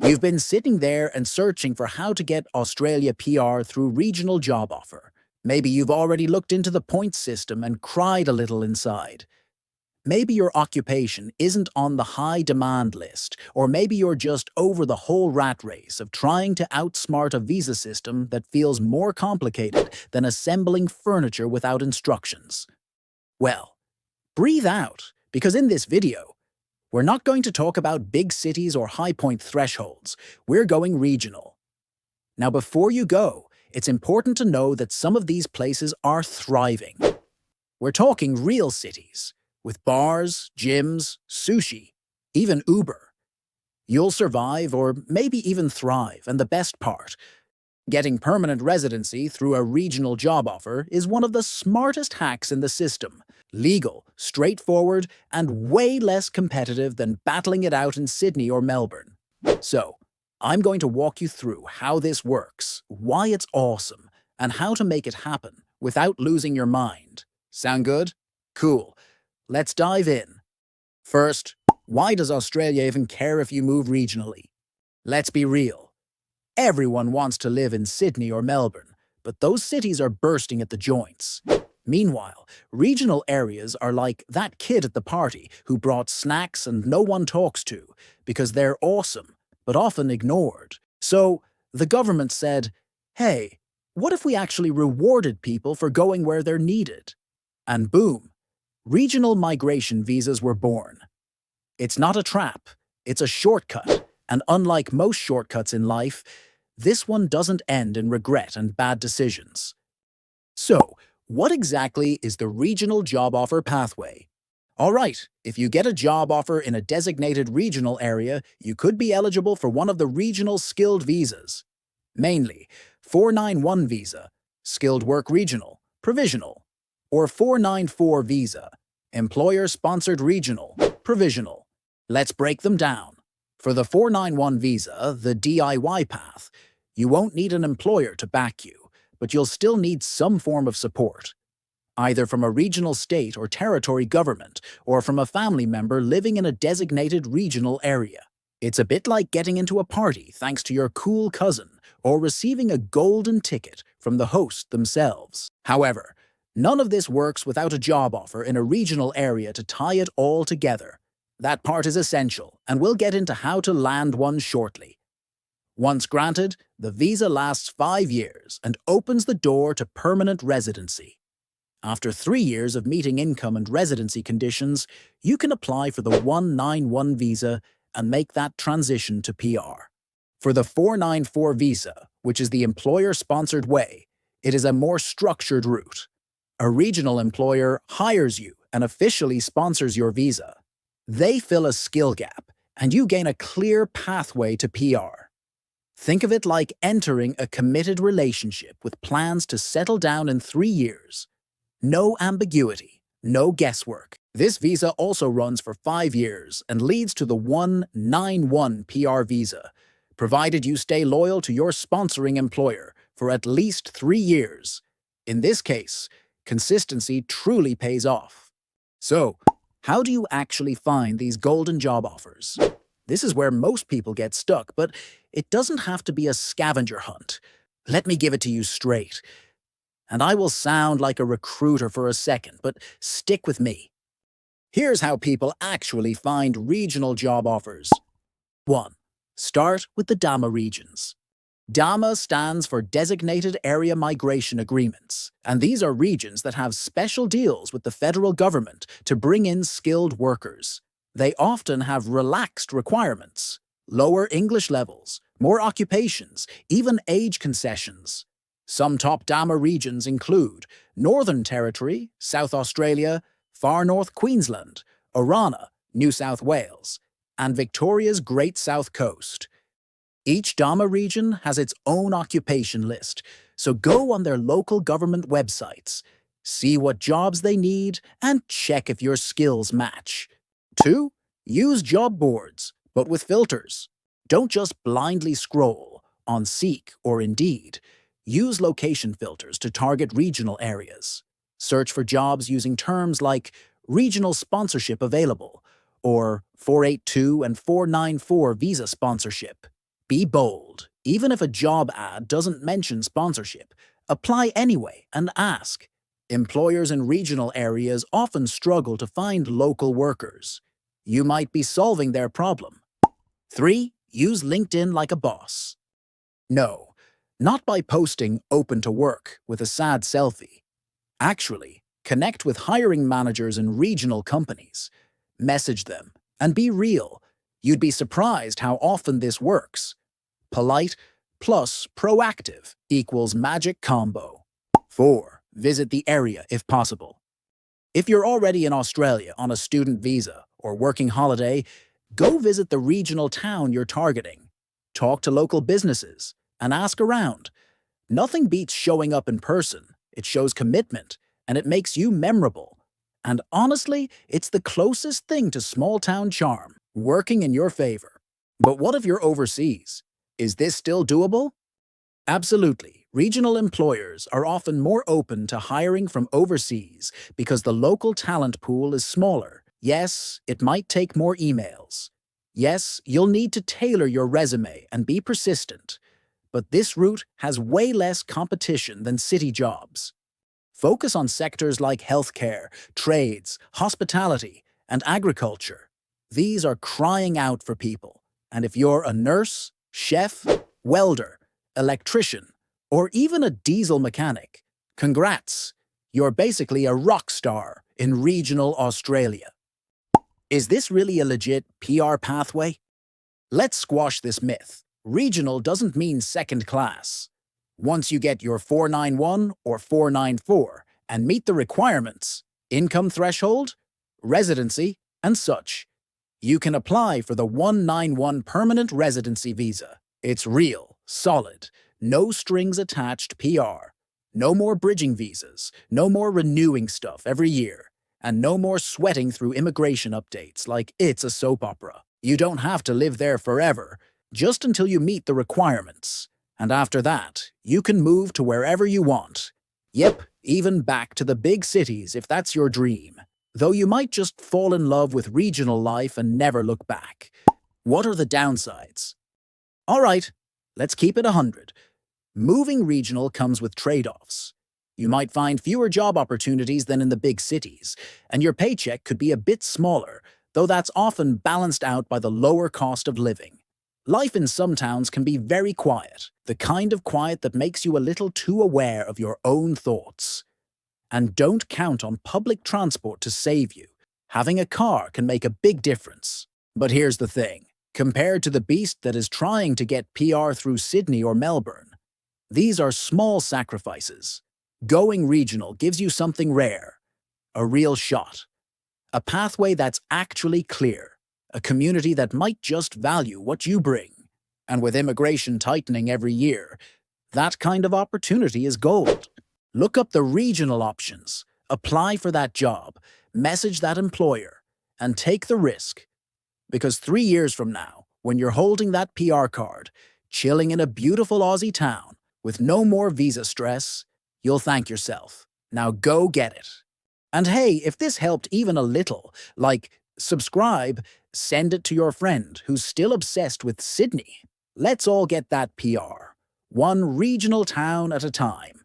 You've been sitting there and searching for how to get Australia PR through regional job offer. Maybe you've already looked into the point system and cried a little inside. Maybe your occupation isn't on the high demand list, or maybe you're just over the whole rat race of trying to outsmart a visa system that feels more complicated than assembling furniture without instructions. Well, breathe out, because in this video, we're not going to talk about big cities or high point thresholds. We're going regional. Now, before you go, it's important to know that some of these places are thriving. We're talking real cities, with bars, gyms, sushi, even Uber. You'll survive or maybe even thrive, and the best part, getting permanent residency through a regional job offer is one of the smartest hacks in the system. Legal, straightforward, and way less competitive than battling it out in Sydney or Melbourne. So, I'm going to walk you through how this works, why it's awesome, and how to make it happen without losing your mind. Sound good? Cool. Let's dive in. First, why does Australia even care if you move regionally? Let's be real. Everyone wants to live in Sydney or Melbourne, but those cities are bursting at the joints. Meanwhile, regional areas are like that kid at the party who brought snacks and no one talks to because they're awesome, but often ignored. So, the government said, hey, what if we actually rewarded people for going where they're needed? And boom, regional migration visas were born. It's not a trap, it's a shortcut, and unlike most shortcuts in life, this one doesn't end in regret and bad decisions. So, what exactly is the regional job offer pathway? All right, if you get a job offer in a designated regional area, you could be eligible for one of the regional skilled visas. Mainly, 491 visa, skilled work regional, provisional, or 494 visa, employer-sponsored regional, provisional. Let's break them down. For the 491 visa, the DIY path, you won't need an employer to back you, but you'll still need some form of support, either from a regional state or territory government, or from a family member living in a designated regional area. It's a bit like getting into a party thanks to your cool cousin, or receiving a golden ticket from the host themselves. However, none of this works without a job offer in a regional area to tie it all together. That part is essential, and we'll get into how to land one shortly. Once granted, the visa lasts 5 years and opens the door to permanent residency. After 3 years of meeting income and residency conditions, you can apply for the 191 visa and make that transition to PR. For the 494 visa, which is the employer-sponsored way, it is a more structured route. A regional employer hires you and officially sponsors your visa. They fill a skill gap, and you gain a clear pathway to PR. Think of it like entering a committed relationship with plans to settle down in 3 years. No ambiguity, no guesswork. This visa also runs for 5 years and leads to the 191 PR visa, provided you stay loyal to your sponsoring employer for at least 3 years. In this case, consistency truly pays off. So, how do you actually find these golden job offers? This is where most people get stuck, but it doesn't have to be a scavenger hunt. Let me give it to you straight. And I will sound like a recruiter for a second, but stick with me. Here's how people actually find regional job offers. 1. Start with the DAMA regions. DAMA stands for Designated Area Migration Agreements, and these are regions that have special deals with the federal government to bring in skilled workers. They often have relaxed requirements, lower English levels, more occupations, even age concessions. Some top DAMA regions include Northern Territory, South Australia, Far North Queensland, Orana, New South Wales, and Victoria's Great South Coast. Each DAMA region has its own occupation list, so go on their local government websites, see what jobs they need, and check if your skills match. 2. Use job boards, but with filters. Don't just blindly scroll on Seek or Indeed. Use location filters to target regional areas. Search for jobs using terms like regional sponsorship available or 482 and 494 visa sponsorship. Be bold. Even if a job ad doesn't mention sponsorship, apply anyway and ask. Employers in regional areas often struggle to find local workers. You might be solving their problem. 3. Use LinkedIn like a boss. No, not by posting open to work with a sad selfie. Actually, connect with hiring managers in regional companies. Message them and be real. You'd be surprised how often this works. Polite plus proactive equals magic combo. 4. Visit the area if possible. If you're already in Australia on a student visa or working holiday, go visit the regional town you're targeting. Talk to local businesses and ask around. Nothing beats showing up in person. It shows commitment and it makes you memorable. And honestly, it's the closest thing to small-town charm, working in your favor. But what if you're overseas? Is this still doable? Absolutely. Regional employers are often more open to hiring from overseas because the local talent pool is smaller. Yes, it might take more emails. Yes, you'll need to tailor your resume and be persistent. But this route has way less competition than city jobs. Focus on sectors like healthcare, trades, hospitality, and agriculture. These are crying out for people. And if you're a nurse, chef, welder, electrician, or even a diesel mechanic, congrats! You're basically a rock star in regional Australia. Is this really a legit PR pathway? Let's squash this myth. Regional doesn't mean second class. Once you get your 491 or 494 and meet the requirements, income threshold, residency, and such, you can apply for the 191 permanent residency visa. It's real, solid, no strings attached PR. No more bridging visas, no more renewing stuff every year, and no more sweating through immigration updates like it's a soap opera. You don't have to live there forever, just until you meet the requirements. And after that, you can move to wherever you want. Yep, even back to the big cities if that's your dream. Though you might just fall in love with regional life and never look back. What are the downsides? All right, let's keep it 100. Moving regional comes with trade-offs. You might find fewer job opportunities than in the big cities, and your paycheck could be a bit smaller, though that's often balanced out by the lower cost of living. Life in some towns can be very quiet, the kind of quiet that makes you a little too aware of your own thoughts. And don't count on public transport to save you. Having a car can make a big difference. But here's the thing. Compared to the beast that is trying to get PR through Sydney or Melbourne, these are small sacrifices. Going regional gives you something rare. A real shot. A pathway that's actually clear. A community that might just value what you bring. And with immigration tightening every year, that kind of opportunity is gold. Look up the regional options, apply for that job, message that employer, and take the risk. Because 3 years from now, when you're holding that PR card, chilling in a beautiful Aussie town, with no more visa stress, you'll thank yourself. Now go get it. And hey, if this helped even a little, like subscribe, send it to your friend who's still obsessed with Sydney. Let's all get that PR, one regional town at a time.